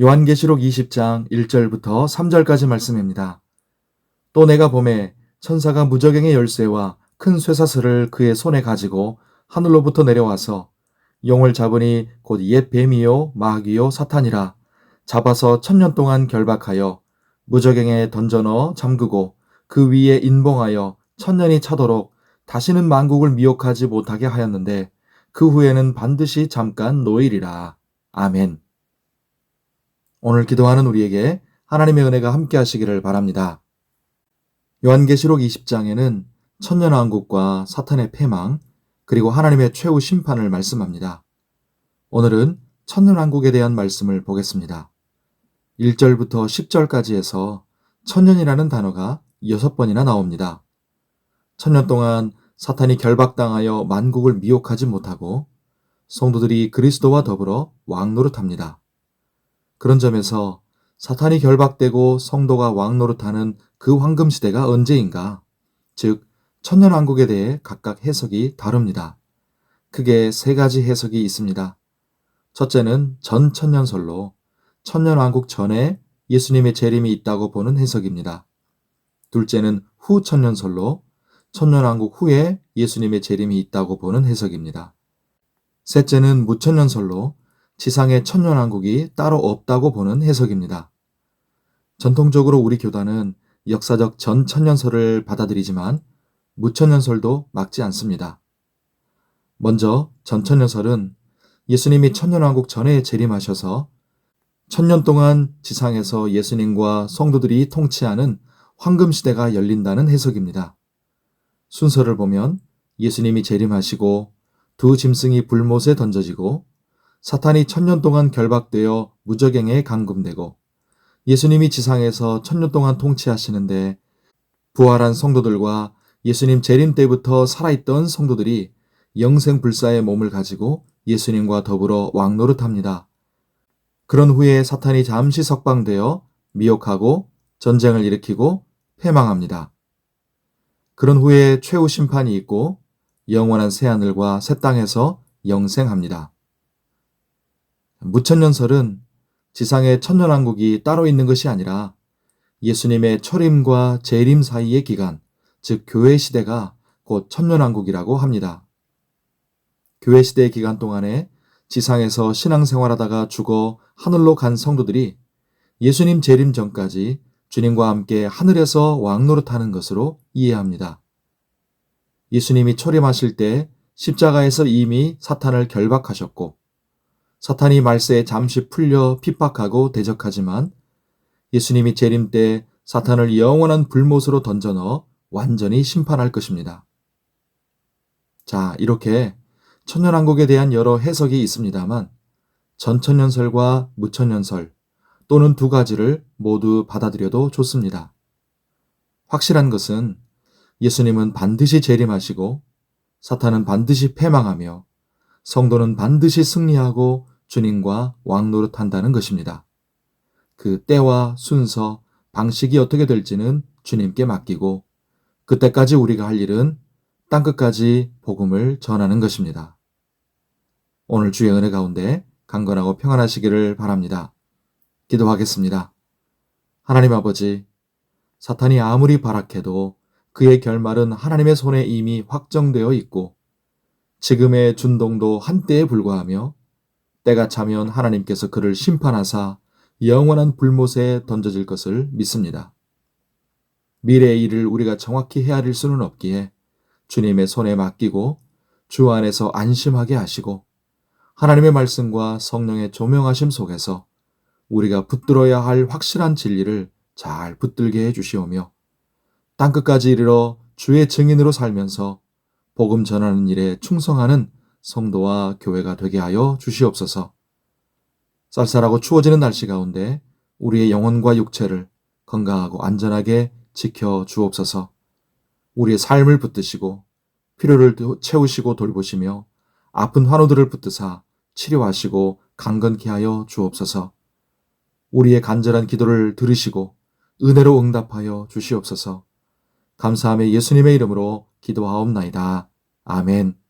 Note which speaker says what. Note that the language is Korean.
Speaker 1: 요한계시록 20장 1절부터 3절까지 말씀입니다. 또 내가 보매 천사가 무저갱의 열쇠와 큰 쇠사슬을 그의 손에 가지고 하늘로부터 내려와서 용을 잡으니 곧 옛 뱀이요 마귀요 사탄이라 잡아서 1000년 동안 결박하여 무저갱에 던져 넣어 잠그고 그 위에 인봉하여 1000년이 차도록 다시는 만국을 미혹하지 못하게 하였는데 그 후에는 반드시 잠깐 노일이라. 아멘. 오늘 기도하는 우리에게 하나님의 은혜가 함께 하시기를 바랍니다. 요한계시록 20장에는 천년왕국과 사탄의 패망, 그리고 하나님의 최후 심판을 말씀합니다. 오늘은 천년왕국에 대한 말씀을 보겠습니다. 1절부터 10절까지 해서 천년이라는 단어가 6번이나 나옵니다. 천년 동안 사탄이 결박당하여 만국을 미혹하지 못하고 성도들이 그리스도와 더불어 왕노릇합니다. 그런 점에서 사탄이 결박되고 성도가 왕노릇하는 그 황금시대가 언제인가? 즉 천년왕국에 대해 각각 해석이 다릅니다. 크게 3가지 해석이 있습니다. 첫째는 전천년설로 천년왕국 전에 예수님의 재림이 있다고 보는 해석입니다. 둘째는 후천년설로 천년왕국 후에 예수님의 재림이 있다고 보는 해석입니다. 셋째는 무천년설로 지상에 천년왕국이 따로 없다고 보는 해석입니다. 전통적으로 우리 교단은 역사적 전천년설을 받아들이지만 무천년설도 막지 않습니다. 먼저 전천년설은 예수님이 천년왕국 전에 재림하셔서 1000년 동안 지상에서 예수님과 성도들이 통치하는 황금시대가 열린다는 해석입니다. 순서를 보면 예수님이 재림하시고 두 짐승이 불못에 던져지고 사탄이 1000년 동안 결박되어 무저갱에 감금되고 예수님이 지상에서 1000년 동안 통치하시는데 부활한 성도들과 예수님 재림 때부터 살아있던 성도들이 영생불사의 몸을 가지고 예수님과 더불어 왕노릇합니다. 그런 후에 사탄이 잠시 석방되어 미혹하고 전쟁을 일으키고 패망합니다. 그런 후에 최후 심판이 있고 영원한 새하늘과 새 땅에서 영생합니다. 무천년설은 지상의 천년왕국이 따로 있는 것이 아니라 예수님의 초림과 재림 사이의 기간, 즉 교회 시대가 곧 천년왕국이라고 합니다. 교회 시대의 기간 동안에 지상에서 신앙생활하다가 죽어 하늘로 간 성도들이 예수님 재림 전까지 주님과 함께 하늘에서 왕노릇하는 것으로 이해합니다. 예수님이 초림하실 때 십자가에서 이미 사탄을 결박하셨고 사탄이 말세에 잠시 풀려 핍박하고 대적하지만 예수님이 재림 때 사탄을 영원한 불못으로 던져 넣어 완전히 심판할 것입니다. 자, 이렇게 천년왕국에 대한 여러 해석이 있습니다만 전천년설과 무천년설 또는 2가지를 모두 받아들여도 좋습니다. 확실한 것은 예수님은 반드시 재림하시고 사탄은 반드시 패망하며 성도는 반드시 승리하고 주님과 왕노릇한다는 것입니다. 그 때와 순서, 방식이 어떻게 될지는 주님께 맡기고 그때까지 우리가 할 일은 땅끝까지 복음을 전하는 것입니다. 오늘 주의 은혜 가운데 강건하고 평안하시기를 바랍니다. 기도하겠습니다. 하나님 아버지, 사탄이 아무리 발악해도 그의 결말은 하나님의 손에 이미 확정되어 있고 지금의 준동도 한때에 불과하며 때가 차면 하나님께서 그를 심판하사 영원한 불못에 던져질 것을 믿습니다. 미래의 일을 우리가 정확히 헤아릴 수는 없기에 주님의 손에 맡기고 주 안에서 안심하게 하시고 하나님의 말씀과 성령의 조명하심 속에서 우리가 붙들어야 할 확실한 진리를 잘 붙들게 해주시오며 땅끝까지 이르러 주의 증인으로 살면서 복음 전하는 일에 충성하는 성도와 교회가 되게 하여 주시옵소서. 쌀쌀하고 추워지는 날씨 가운데 우리의 영혼과 육체를 건강하고 안전하게 지켜 주옵소서. 우리의 삶을 붙드시고 필요를 채우시고 돌보시며 아픈 환우들을 붙드사 치료하시고 강건케 하여 주옵소서. 우리의 간절한 기도를 들으시고 은혜로 응답하여 주시옵소서. 감사하며 예수님의 이름으로 기도하옵나이다. 아멘.